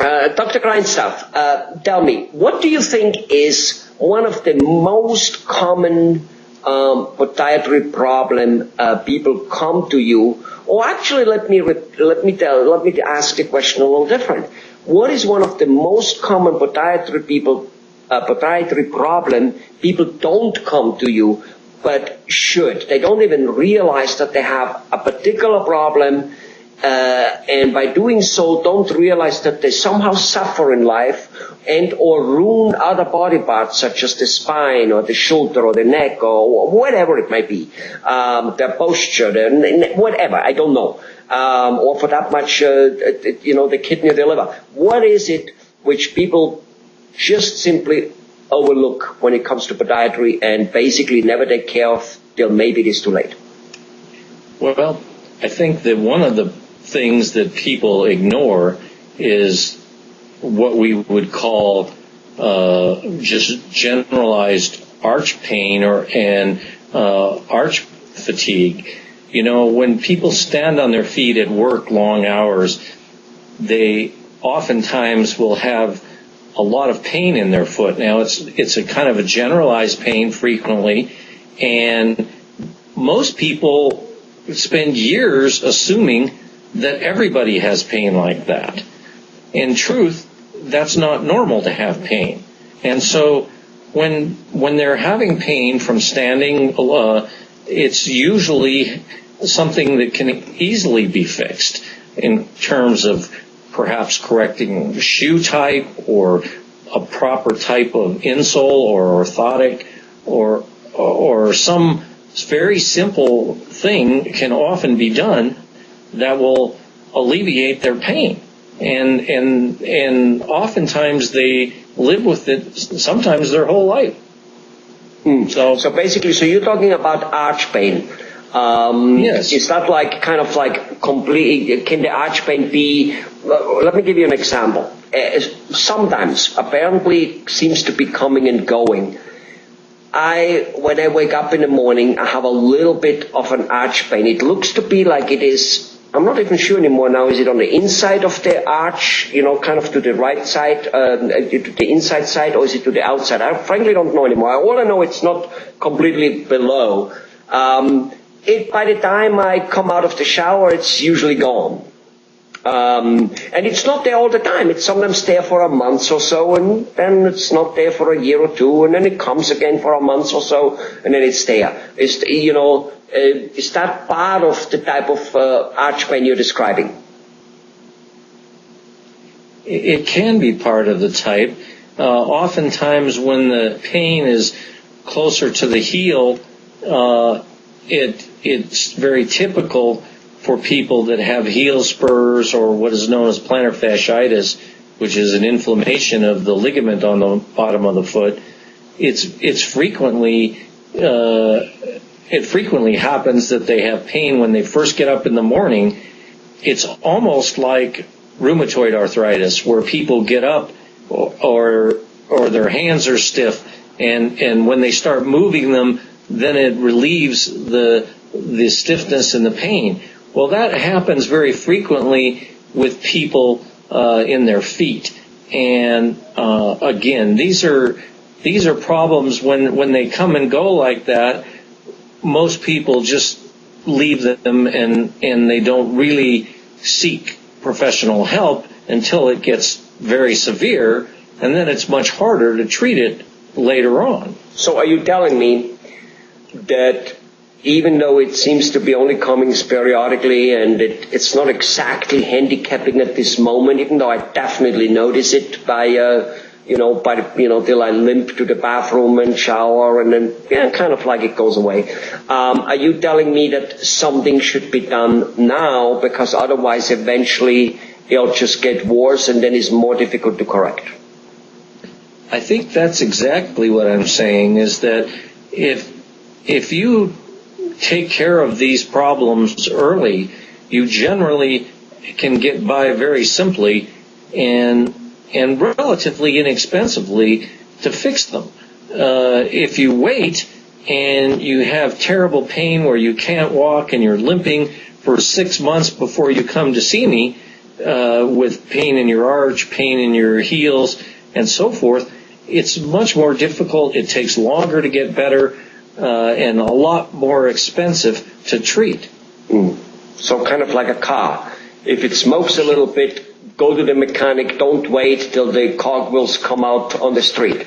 Dr. Grindstaff, tell me, what do you think is one of the most common podiatry problem people come to you? Or actually, let me ask the question a little different. What is one of the most common podiatry problem people don't come to you but should? They don't even realize that they have a particular problem, and by doing so don't realize that they somehow suffer in life and or ruin other body parts such as the spine or the shoulder or the neck or whatever it might be, their posture, whatever, I don't know, or for that much, the kidney or the liver. What is it which people just simply overlook when it comes to podiatry and basically never take care of till maybe it is too late? Well, I think that one of the things that people ignore is what we would call just generalized arch pain and arch fatigue. You know, when people stand on their feet at work long hours, they oftentimes will have a lot of pain in their foot. Now, it's a kind of a generalized pain frequently, and most people spend years assuming that everybody has pain like that. In truth, that's not normal to have pain. And so when they're having pain from standing, it's usually something that can easily be fixed in terms of perhaps correcting shoe type or a proper type of insole or orthotic or some very simple thing can often be done that will alleviate their pain. And oftentimes they live with it sometimes their whole life. So basically, you're talking about arch pain. Yes. Is that kind of complete? Can the arch pain be? Let me give you an example. Sometimes, apparently, it seems to be coming and going. When I wake up in the morning, I have a little bit of an arch pain. It looks to be like it is. I'm not even sure anymore now. Is it on the inside of the arch, kind of to the right side, to the inside side, or is it to the outside? I frankly don't know anymore. All I know, it's not completely below. By the time I come out of the shower, it's usually gone. And it's not there all the time. It's sometimes there for a month or so, and then it's not there for a year or two, and then it comes again for a month or so, and then it's there. Is that part of the type of arch pain you're describing? It can be part of the type. Oftentimes when the pain is closer to the heel, it's very typical for people that have heel spurs or what is known as plantar fasciitis, which is an inflammation of the ligament on the bottom of the foot. It frequently happens that they have pain when they first get up in the morning. It's almost like rheumatoid arthritis, where people get up or their hands are stiff, and when they start moving them, then it relieves the stiffness and the pain. Well, that happens very frequently with people in their feet. And again, these are problems when they come and go like that. Most people just leave them and they don't really seek professional help until it gets very severe, and then it's much harder to treat it later on. So are you telling me that even though it seems to be only coming periodically and it's not exactly handicapping at this moment, even though I definitely notice it till I limp to the bathroom and shower and then kind of like it goes away. Are you telling me that something should be done now, because otherwise eventually it'll just get worse and then it's more difficult to correct? I think that's exactly what I'm saying, is that if you take care of these problems early, you generally can get by very simply and relatively inexpensively to fix them. If you wait and you have terrible pain where you can't walk and you're limping for 6 months before you come to see me, with pain in your arch, pain in your heels, and so forth, it's much more difficult. It takes longer to get better, and a lot more expensive to treat. So kind of like a car. If it smokes a little bit, go to the mechanic. Don't wait till the cogwheels come out on the street.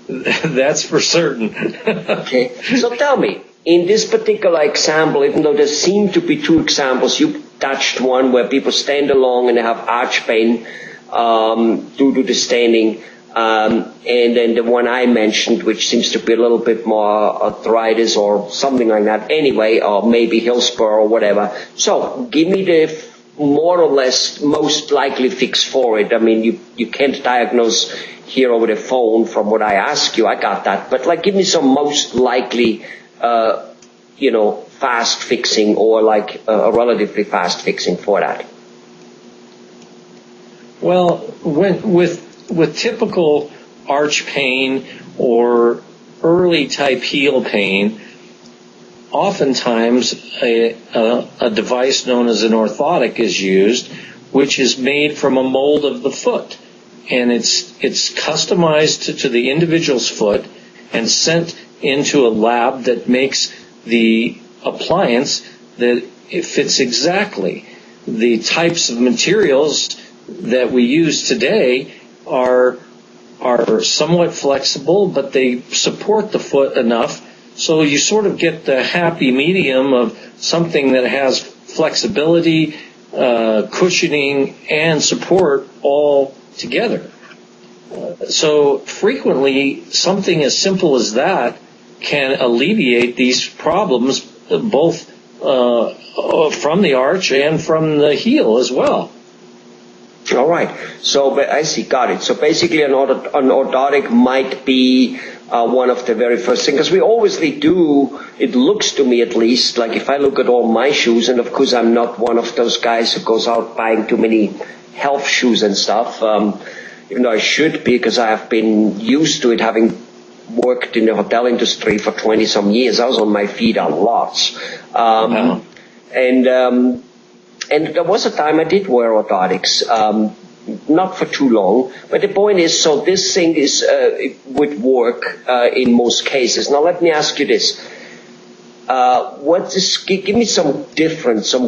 That's for certain. Okay. So tell me, in this particular example, even though there seem to be two examples, you touched one where people stand along and they have arch pain due to the standing, and then the one I mentioned, which seems to be a little bit more arthritis or something like that anyway, or maybe heel spur or whatever. So give me the more or less most likely fix for it. I mean, you can't diagnose here over the phone from what I ask you. I got that. But like, give me some most likely, fast fixing or like a relatively fast fixing for that. Well, with typical arch pain or early type heel pain, oftentimes a device known as an orthotic is used, which is made from a mold of the foot, and it's customized to the individual's foot and sent into a lab that makes the appliance that it fits exactly. The types of materials that we use today are somewhat flexible, but they support the foot enough so you sort of get the happy medium of something that has flexibility, cushioning, and support all together. So frequently, something as simple as that can alleviate these problems, both from the arch and from the heel as well. All right. So I see. Got it. So basically, an orthotic might be one of the very first things, because we obviously do. It looks to me, at least, like if I look at all my shoes, and of course I'm not one of those guys who goes out buying too many health shoes and stuff, even though I should be, because I have been used to it, having worked in the hotel industry for 20 some years. I was on my feet a lot. And there was a time I did wear orthotics, not for too long. But the point is, so this thing would work in most cases. Now let me ask you this: give me some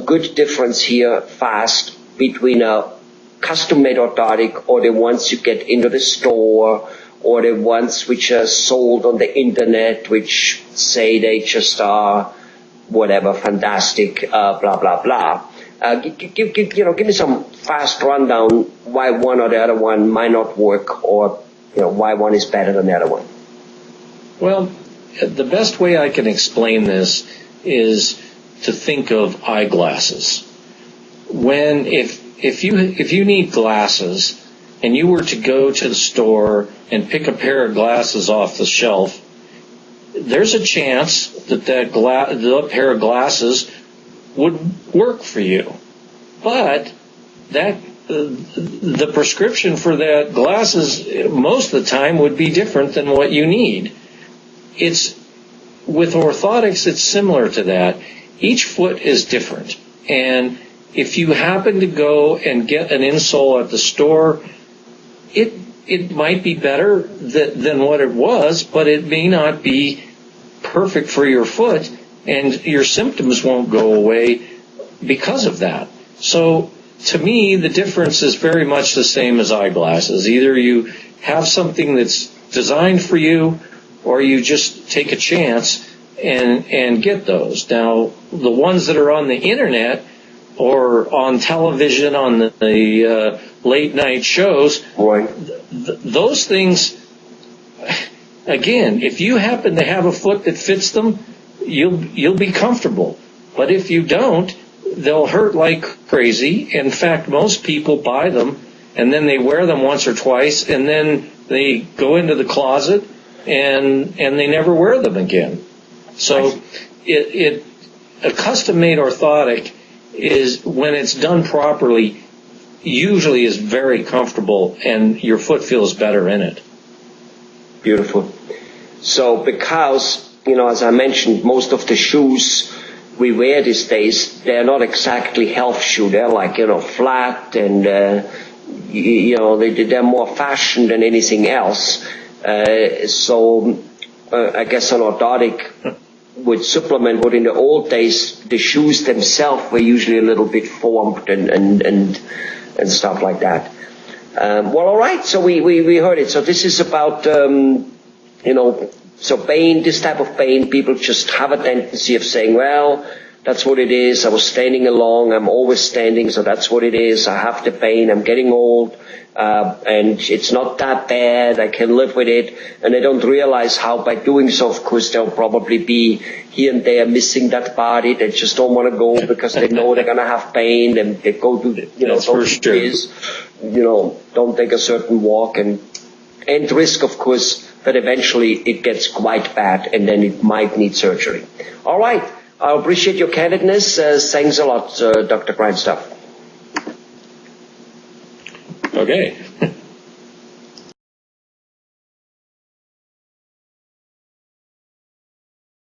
good difference here, fast, between a custom-made orthotic or the ones you get into the store, or the ones which are sold on the internet, which say they just are whatever, fantastic, blah blah blah. Give me some fast rundown why one or the other one might not work, or why one is better than the other one. Well, the best way I can explain this is to think of eyeglasses. If you need glasses and you were to go to the store and pick a pair of glasses off the shelf, there's a chance that the pair of glasses would work for you, but the prescription for that glasses most of the time would be different than what you need. With orthotics, it's similar to that. Each foot is different, and if you happen to go and get an insole at the store, it might be better than what it was, but it may not be perfect for your foot, and your symptoms won't go away because of that. So to me, the difference is very much the same as eyeglasses. Either you have something that's designed for you, or you just take a chance and get those. Now, the ones that are on the internet or on television on the late night shows, right. Those things, again, if you happen to have a foot that fits them, you'll be comfortable. But if you don't, they'll hurt like crazy. In fact, most people buy them and then they wear them once or twice, and then they go into the closet and they never wear them again. So a custom-made orthotic is, when it's done properly, usually is very comfortable, and your foot feels better in it. Beautiful. So because, as I mentioned, most of the shoes we wear these days, they're not exactly health shoe. They're like, flat and, they're more fashion than anything else. So I guess an orthotic would supplement what in the old days, the shoes themselves were usually a little bit formed and stuff like that. Well, all right. So we heard it. So this is about, so pain, this type of pain, people just have a tendency of saying, well, that's what it is. I was standing along. I'm always standing. So that's what it is. I have the pain. I'm getting old. And it's not that bad. I can live with it. And they don't realize how by doing so, of course, they'll probably be here and there missing that body. They just don't want to go because they know they're going to have pain, and they go to, That's for sure. Don't take a certain walk and risk, of course, that eventually it gets quite bad and then it might need surgery. All right. I appreciate your candidness. Thanks a lot, Dr. Grindstaff. Okay.